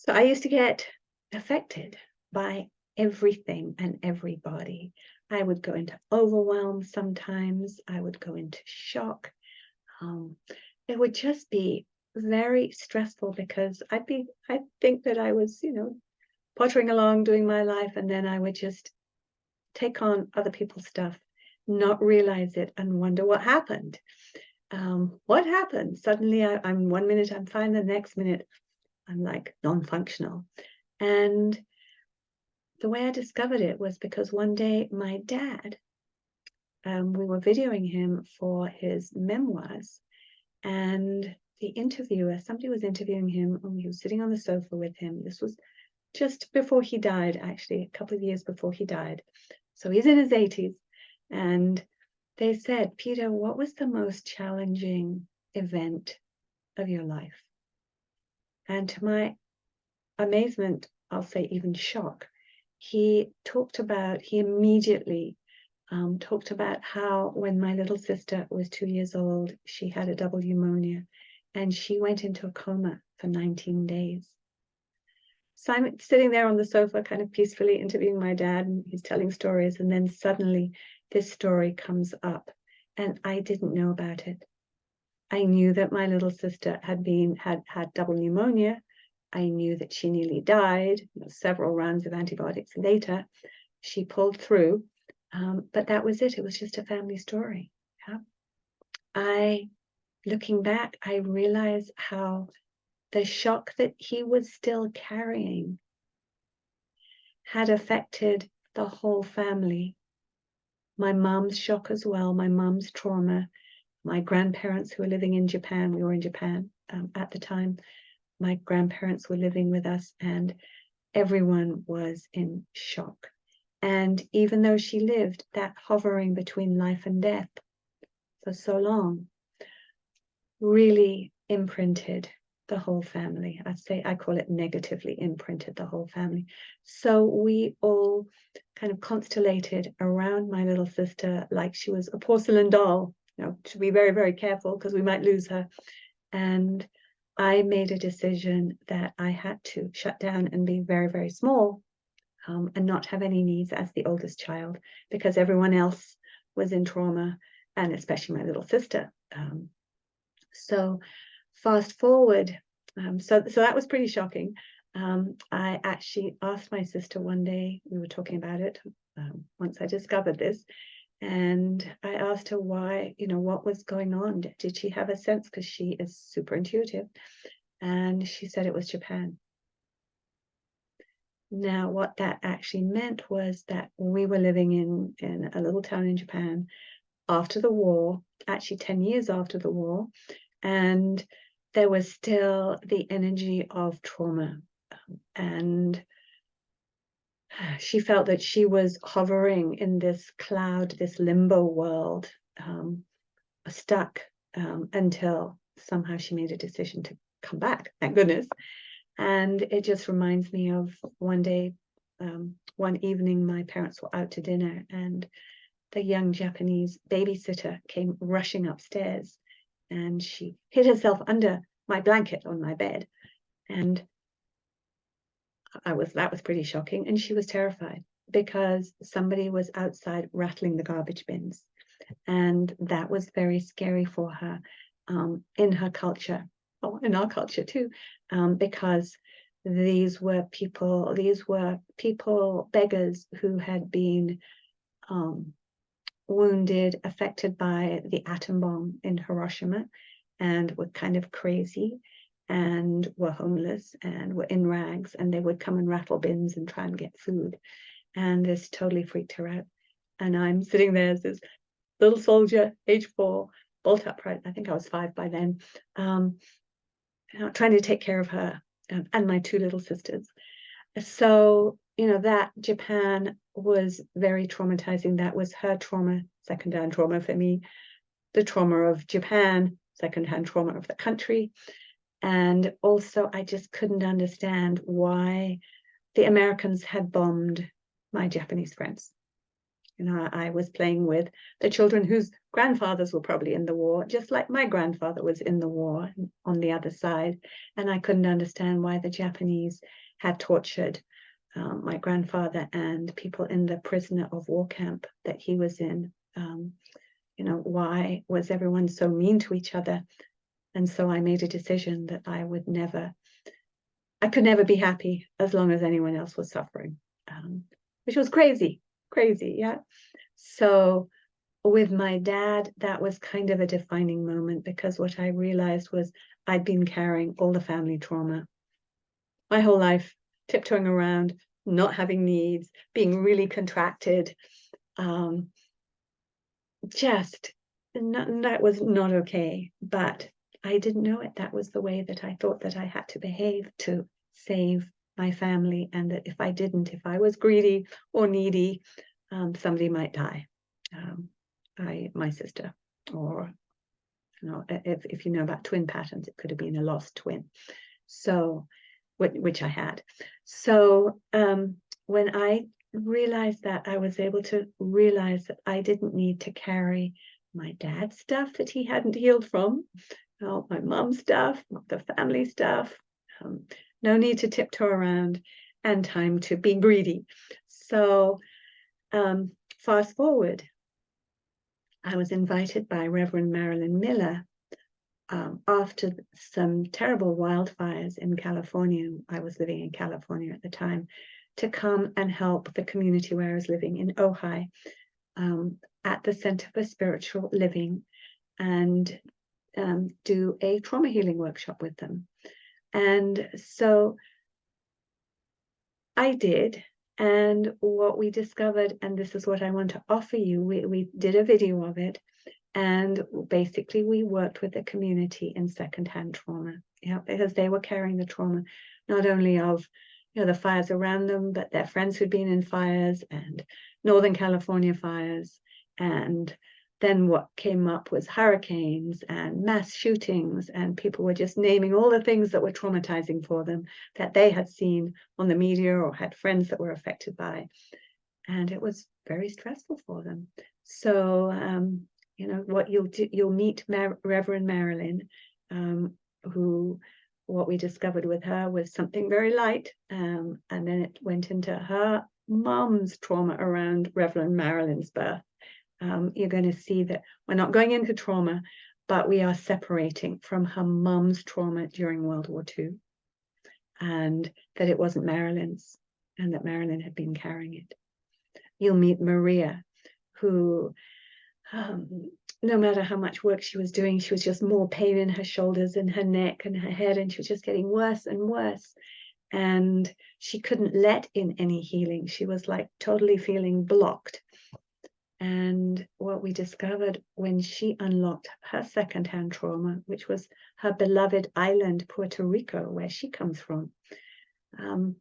So I used to get affected by everything and everybody. I would go into overwhelm sometimes. I would go into shock. Um, it would just be very stressful because I think that I was, pottering along doing my life, and then I would just take on other people's stuff, not realize it, and wonder what happened. What happened? Suddenly, I'm 1 minute I'm fine, the next minute I'm like non-functional. And the way I discovered it was because one day my dad, we were videoing him for his memoirs, and the interviewer, somebody was interviewing him, and he was sitting on the sofa with him. This was just before he died, actually, a couple of years before he died. So he's in his 80s. And they said, Peter, what was the most challenging event of your life? And to my amazement, I'll say even shock, he immediately talked about how when my little sister was 2 years old, she had a double pneumonia and she went into a coma for 19 days. So I'm sitting there on the sofa, kind of peacefully interviewing my dad, and he's telling stories. And then suddenly this story comes up, and I didn't know about it. I knew that my little sister had double pneumonia. I knew that she nearly died. Several rounds of antibiotics later, she pulled through. But that was it. It was just a family story. Yeah. Looking back, I realized how the shock that he was still carrying had affected the whole family. My mom's shock as well, my mom's trauma, my grandparents who were living in Japan, we were in Japan at the time, my grandparents were living with us, and everyone was in shock. And even though she lived that hovering between life and death for so long, really imprinted the whole family. I call it negatively imprinted the whole family. So we all kind of constellated around my little sister like she was a porcelain doll. To be very, very careful because we might lose her. And I made a decision that I had to shut down and be very, very small, and not have any needs as the oldest child, because everyone else was in trauma, and especially my little sister. So fast forward, so that was pretty shocking. I actually asked my sister one day, we were talking about it once I discovered this, and I asked her why, what was going on? Did she have a sense? Because she is super intuitive. And she said it was Japan. Now, what that actually meant was that we were living in a little town in Japan after the war, actually 10 years after the war, and there was still the energy of trauma. And she felt that she was hovering in this cloud, this limbo world, stuck until somehow she made a decision to come back, thank goodness. And it just reminds me of one day, one evening, my parents were out to dinner, and the young Japanese babysitter came rushing upstairs, and she hid herself under my blanket on my bed. And that was pretty shocking. And she was terrified because somebody was outside rattling the garbage bins. And that was very scary for her, in her culture, in our culture too, because these were people, beggars who had been wounded, affected by the atom bomb in Hiroshima, and were kind of crazy, and were homeless, and were in rags, and they would come and rattle bins and try and get food. And this totally freaked her out. And I'm sitting there as this little soldier, age 4, bolt upright. I think I was 5 by then, trying to take care of her and my 2 little sisters. So, that Japan was very traumatizing. That was her trauma, secondhand trauma for me. The trauma of Japan, secondhand trauma of the country. And also, I just couldn't understand why the Americans had bombed my Japanese friends. You know, I was playing with the children whose grandfathers were probably in the war, just like my grandfather was in the war on the other side. And I couldn't understand why the Japanese had tortured my grandfather and people in the prisoner of war camp that he was in. You know, why was everyone so mean to each other? And so I made a decision that I could never be happy as long as anyone else was suffering, which was crazy, yeah. So with my dad, that was kind of a defining moment, because what I realized was I'd been carrying all the family trauma my whole life, tiptoeing around, not having needs, being really contracted. That was not okay, but I didn't know it. That was the way that I thought that I had to behave to save my family, and that if I didn't, if I was greedy or needy, somebody might die. My sister, or you know, if you know about twin patterns, it could have been a lost twin. So, which I had. So when I realized that, I was able to realize that I didn't need to carry my dad's stuff that he hadn't healed from, my mom's stuff, the family stuff. No need to tiptoe around, and time to be greedy. So fast forward, I was invited by Reverend Marilyn Miller after some terrible wildfires in California. I was living in California at the time, to come and help the community where I was living in Ojai, at the Center for Spiritual Living, and do a trauma healing workshop with them. And so I did, and what we discovered, and this is what I want to offer you, we did a video of it, and basically we worked with the community in secondhand trauma, because they were carrying the trauma, not only of the fires around them, but their friends who'd been in fires, and Northern California fires. And then what came up was hurricanes and mass shootings, and people were just naming all the things that were traumatizing for them, that they had seen on the media or had friends that were affected by. And it was very stressful for them. So, what you'll meet Reverend Marilyn, who, what we discovered with her was something very light, and then it went into her mom's trauma around Reverend Marilyn's birth. You're going to see that we're not going into trauma, but we are separating from her mom's trauma during World War II, and that it wasn't Marilyn's, and that Marilyn had been carrying it. You'll meet Maria, who no matter how much work she was doing, she was just more pain in her shoulders and her neck and her head, and she was just getting worse and worse. And she couldn't let in any healing. She was like totally feeling blocked. And what we discovered when she unlocked her secondhand trauma, which was her beloved island, Puerto Rico, where she comes from, and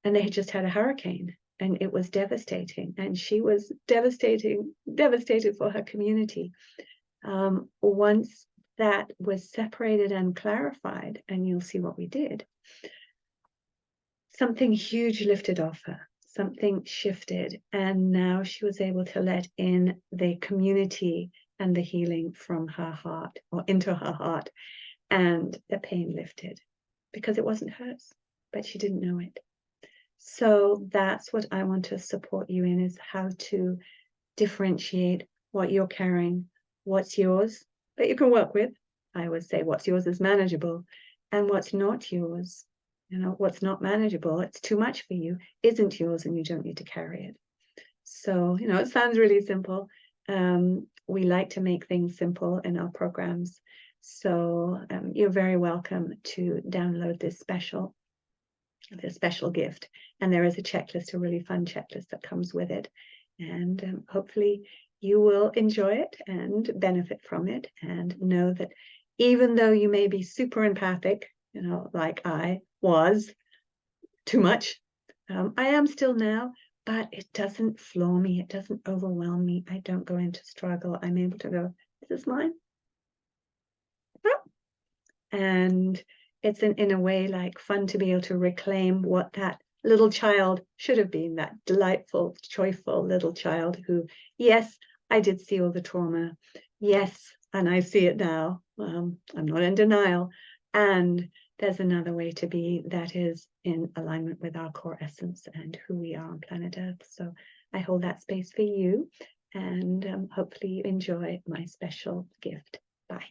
they had just had a hurricane, and it was devastating, and she was devastated for her community. Once that was separated and clarified, and you'll see what we did, something huge lifted off her, something shifted, and now she was able to let in the community and the healing from her heart, or into her heart, and the pain lifted, because it wasn't hers, but she didn't know it. So that's what I want to support you in, is how to differentiate what you're carrying, what's yours that you can work with. I would say what's yours is manageable, and what's not yours, what's not manageable, it's too much for you, isn't yours, and you don't need to carry it. So, it sounds really simple. We like to make things simple in our programs. So you're very welcome to download this special gift, and there is a checklist, a really fun checklist that comes with it, and hopefully you will enjoy it and benefit from it, and know that even though you may be super empathic, like I was too much, I am still now, but it doesn't floor me, it doesn't overwhelm me, I don't go into struggle. I'm able to go, this is mine, and it's in a way like fun to be able to reclaim what that little child should have been, that delightful, joyful little child who, yes, I did see all the trauma. Yes, and I see it now. I'm not in denial. And there's another way to be that is in alignment with our core essence and who we are on planet Earth. So I hold that space for you, and hopefully you enjoy my special gift. Bye.